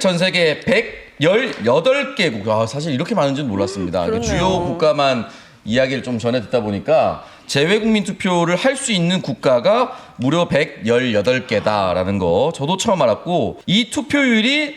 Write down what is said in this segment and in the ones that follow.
전 세계 118개국. 아, 사실 이렇게 많은지는 몰랐습니다. 주요 국가만 이야기를 좀 전해 듣다 보니까 재외국민 투표를 할 수 있는 국가가 무려 118개다라는 거 저도 처음 알았고, 이 투표율이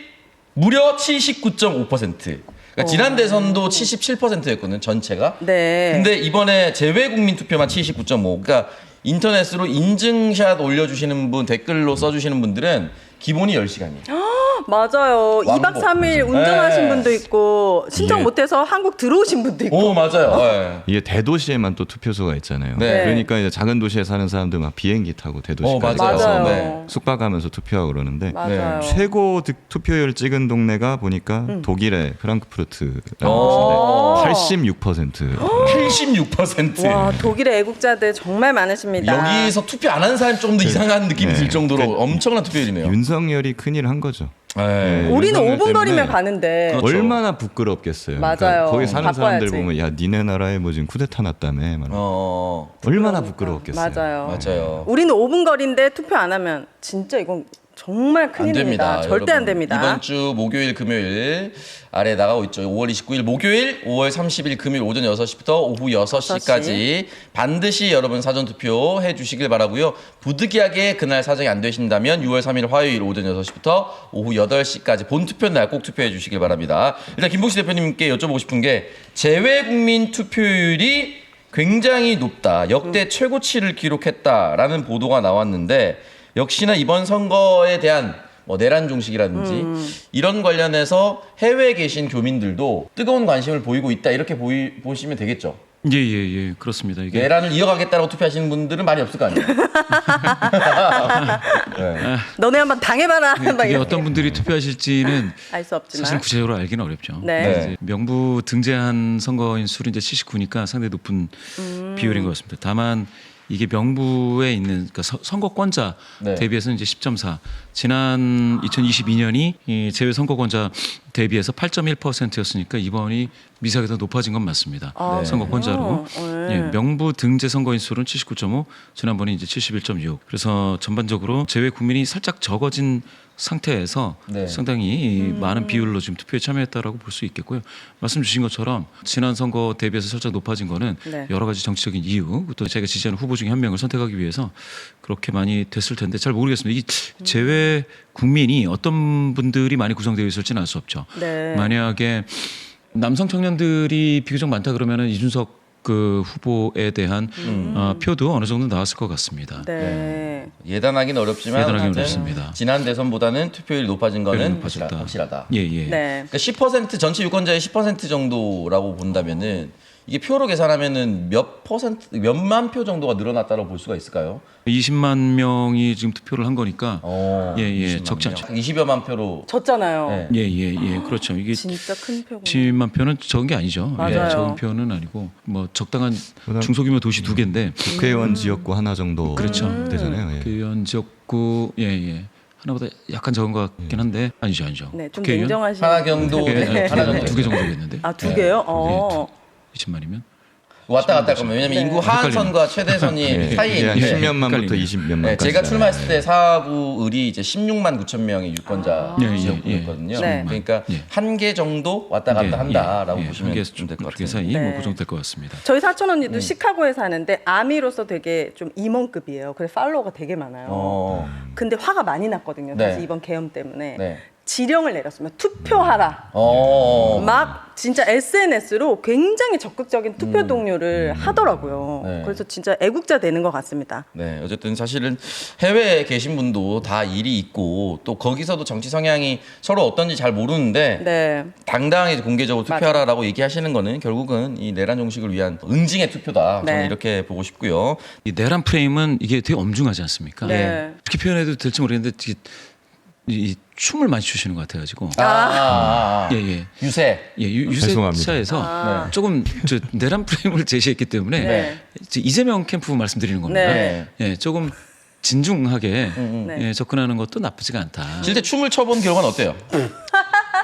무려 79.5%. 그러니까 지난 대선도 77%였거든요, 전체가. 네. 근데 이번에 재외국민 투표만 79.5. 그러니까 인터넷으로 인증샷 올려주시는 분, 댓글로 써주시는 분들은 기본이 10시간이에요. 맞아요. 왕복. 2박 3일 운전하신 네. 분도 있고 신청 예. 못해서 한국 들어오신 분도 있고. 오, 맞아요. 네. 이게 대도시에만 또 투표소가 있잖아요. 네. 그러니까 이제 작은 도시에 사는 사람들 막 비행기 타고 대도시까지 맞아요. 가서 네. 숙박하면서 투표하고 그러는데 맞아요. 최고 투표율 찍은 동네가 보니까 독일의 프랑크푸르트라는 오. 곳인데 86%. 86%. 와, 독일의 애국자들 정말 많으십니다. 여기서 투표 안 하는 사람이 좀 더 이상한 느낌이 들 정도로 엄청난 투표율이네요. 윤석열이 큰일 한 거죠. 네. 우리는 윤석열 5분 거리면 때문에 가는데. 그렇죠. 얼마나 부끄럽겠어요. 맞아요. 그러니까 거기 사는 바빠야지. 사람들 보면 야 니네 나라에 뭐 지금 쿠데타 났다며. 얼마나 부끄러웠겠어요. 맞아요. 우리는 5분 거리인데 투표 안 하면 진짜 이건 정말 안 큰일입니다. 됩니다. 절대 안 여러분. 됩니다. 이번 주 목요일, 금요일 아래 나가고 있죠. 5월 29일 목요일, 5월 30일 금요일 오전 6시부터 오후 6시까지 반드시 여러분 사전 투표 해 주시길 바라고요. 부득이하게 그날 사정이 안 되신다면 6월 3일 화요일 오전 6시부터 오후 8시까지 본 투표 날 꼭 투표해 주시길 바랍니다. 일단 김봉시 대표님께 여쭤보고 싶은 게 재외국민 투표율이 굉장히 높다. 역대 최고치를 기록했다라는 보도가 나왔는데 역시나 이번 선거에 대한 뭐 내란 종식이라든지 이런 관련해서 해외에 계신 교민들도 뜨거운 관심을 보이고 있다, 이렇게 보시면 되겠죠. 예, 그렇습니다. 이게 내란을 이어가겠다라고 투표하시는 분들은 많이 없을 거 아니에요. 네. 너네 한번 당해봐라. 막 그게 이렇게. 어떤 분들이 투표하실지는 알 수 없지만. 사실 구체적으로 알기는 어렵죠. 네. 네. 이제 명부 등재한 선거인 수는 이제 79니까 상당히 높은 비율인 것 같습니다. 다만 이게 명부에 있는 그러니까 선거권자 네. 대비해서는 이제 10.4. 지난 2022년이 이 제외 선거권자 대비해서 8.1%였으니까 이번이 미세하게 더 높아진 건 맞습니다. 아, 선거권자로. 그래요? 예, 명부 등재 선거인 수는 79.5, 지난번에 이제 71.6. 그래서 전반적으로 제외 국민이 살짝 적어진 상태에서 네. 상당히 많은 비율로 지금 투표에 참여했다라고 볼 수 있겠고요. 말씀 주신 것처럼 지난 선거 대비해서 살짝 높아진 거는 네. 여러 가지 정치적인 이유, 또 제가 지지하는 후보 중에 한 명을 선택하기 위해서 그렇게 많이 됐을 텐데 잘 모르겠습니다. 이 제외 국민이 어떤 분들이 많이 구성되어 있을지는 알 수 없죠. 네. 만약에 남성 청년들이 비교적 많다 그러면은 이준석 그 후보에 대한 표도 어느 정도 나왔을 것 같습니다. 네. 예단하기는 어렵지만 예단하기는 어쨌든 어렵습니다. 지난 대선보다는 투표율이 높아진 거는 높아졌다. 확실하다. 예. 네. 그러니까 10% 전체 유권자의 10% 정도라고 본다면은 이게 표로 계산하면은 몇만 표 정도가 늘어났다고 볼 수가 있을까요? 20만 명이 지금 투표를 한 거니까 예, 20만 적지 명. 않죠. 20여만 표로. 졌잖아요. 네. 예, 그렇죠. 이게 진짜 큰 표고. 10만 표는 적은 게 아니죠. 맞아요. 예, 적은 표는 아니고 뭐 적당한 그다음- 중소규모 도시 두 개인데 국회의원 지역구 하나 정도 그렇죠. 되잖아요. 예. 국회의원 지역구 하나보다 약간 적은 것 같긴 한데 아니죠. 네, 좀 국회의원 냉정하신. 하나경도 네. 하나 정도 두개 정도겠는데. 아, 두 개요? 네, 20만이면 왔다 갔다 할 거면 왜냐면 네. 인구 하한선과 최대선이 예, 사이에 이게 한 있는데 10몇만부터 헷갈리네요. 20몇만. 네, 제가 출마했을 때 사구 을이 이제 16만 9천 명의 유권자 지역구였거든요. 네. 그러니까 예. 한 개 정도 왔다 갔다 한다라고 보시면 좀 될 것 두개 같아요. 사이 네. 뭐 그 정도 될 것 같습니다. 저희 사촌 언니도 시카고에 사는데 아미로서 되게 좀 임원급이에요. 그래서 팔로워가 되게 많아요. 근데 화가 많이 났거든요. 네. 사실 이번 계엄 때문에. 네. 지령을 내렸습니다. 투표하라. 막 진짜 SNS로 굉장히 적극적인 투표 동료를 하더라고요. 네. 그래서 진짜 애국자 되는 것 같습니다. 네, 어쨌든 사실은 해외에 계신 분도 다 일이 있고 또 거기서도 정치 성향이 서로 어떤지 잘 모르는데 네. 당당하게 공개적으로 투표하라라고 얘기하시는 거는 결국은 이 내란 종식을 위한 응징의 투표다. 저는 네. 이렇게 보고 싶고요. 이 내란 프레임은 이게 되게 엄중하지 않습니까? 네. 어떻게 표현해도 될지 모르겠는데 이 춤을 많이 추시는 것 같아가지고 예. 유세. 죄송합니다. 유세차에서 조금 내란 프레임을 제시했기 때문에 네. 이제 이재명 캠프 말씀드리는 겁니다. 네. 예, 조금 진중하게 네. 예, 접근하는 것도 나쁘지가 않다. 실제 춤을 춰본 결과는 어때요?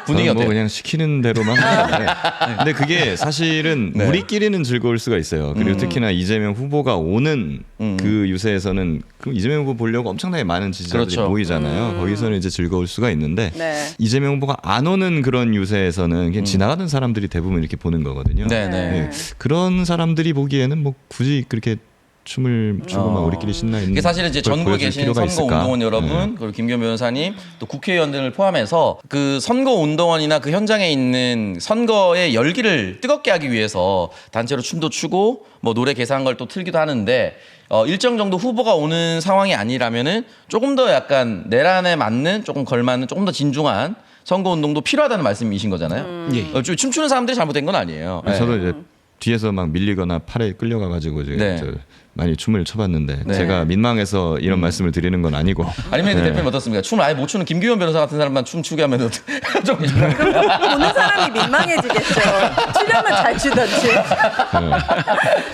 분위기 뭐 어때요? 그냥 시키는 대로만 하는데 근데 그게 사실은 네. 우리끼리는 즐거울 수가 있어요. 그리고 특히나 이재명 후보가 오는 그 유세에서는 그 이재명 후보 보려고 엄청나게 많은 지지자들이 그렇죠. 모이잖아요. 거기서는 이제 즐거울 수가 있는데 네. 이재명 후보가 안 오는 그런 유세에서는 그냥 지나가던 사람들이 대부분 이렇게 보는 거거든요. 네네. 예. 그런 사람들이 보기에는 뭐 굳이 그렇게 춤을 추고 막 우리끼리 신나 있는 이게 사실은 이제 걸 전국에 보여줄 계신 필요가 선거 있을까? 운동원 여러분 네. 그리고 김기현 변호사님 또 국회의원들을 포함해서 그 선거 운동원이나 그 현장에 있는 선거의 열기를 뜨겁게 하기 위해서 단체로 춤도 추고 뭐 노래 개사한 걸 또 틀기도 하는데 일정 정도 후보가 오는 상황이 아니라면은 조금 더 약간 내란에 맞는 조금 걸맞는 조금 더 진중한 선거 운동도 필요하다는 말씀이신 거잖아요. 예. 춤추는 사람들이 잘못된 건 아니에요. 네. 저도 이제 뒤에서 막 밀리거나 팔에 끌려가가지고 이제 네. 저 많이 춤을 춰봤는데 네. 제가 민망해서 이런 말씀을 드리는 건 아니고 아니면 네. 대표님 어떻습니까? 춤을 아예 못 추는 김기현 변호사 같은 사람만 춤추게 하면 좀 보는 사람이 민망해지겠죠. 추려면 잘 추던지.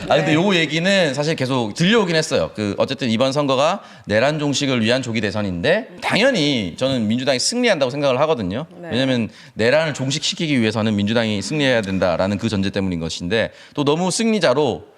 아 근데 요 얘기는 사실 계속 들려오긴 했어요. 그 어쨌든 이번 선거가 내란 종식을 위한 조기 대선인데 당연히 저는 민주당이 승리한다고 생각을 하거든요. 네. 왜냐하면 내란을 종식시키기 위해서는 민주당이 승리해야 된다라는 그 전제 때문인 것인데 또 너무 승리자로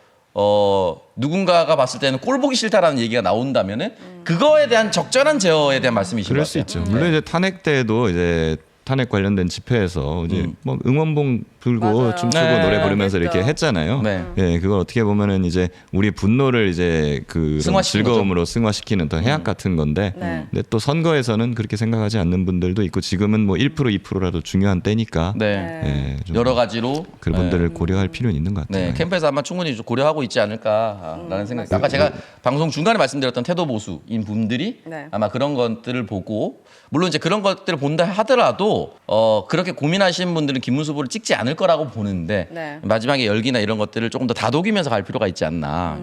누군가가 봤을 때는 꼴 보기 싫다라는 얘기가 나온다면은 그거에 대한 적절한 제어에 대한 말씀이신 것 그럴 같아요. 수 있죠. 물론 이제 탄핵 때도 이제 탄핵 관련된 집회에서 이제 뭐 응원봉 들고 맞아요. 춤추고 네. 노래 부르면서 그랬죠. 이렇게 했잖아요. 네. 예, 그걸 어떻게 보면은 이제 우리 분노를 이제 그 승화시키는 즐거움으로 승화시키는 더 해악 같은 건데, 네. 근데 또 선거에서는 그렇게 생각하지 않는 분들도 있고 지금은 뭐 1% 2%라도 중요한 때니까 네. 예, 좀 여러 가지로 그분들을 고려할 필요는 있는 것 같아요. 네, 캠프에서 아마 충분히 좀 고려하고 있지 않을까라는 생각이. 아까 제가 방송 중간에 말씀드렸던 태도 보수인 분들이 네. 아마 그런 것들을 보고 물론 이제 그런 것들을 본다 하더라도 그렇게 고민하시는 분들은 김문수 후보를 찍지 않을 거라고 보는데 네. 마지막에 열기나 이런 것들을 조금 더 다독이면서 갈 필요가 있지 않나.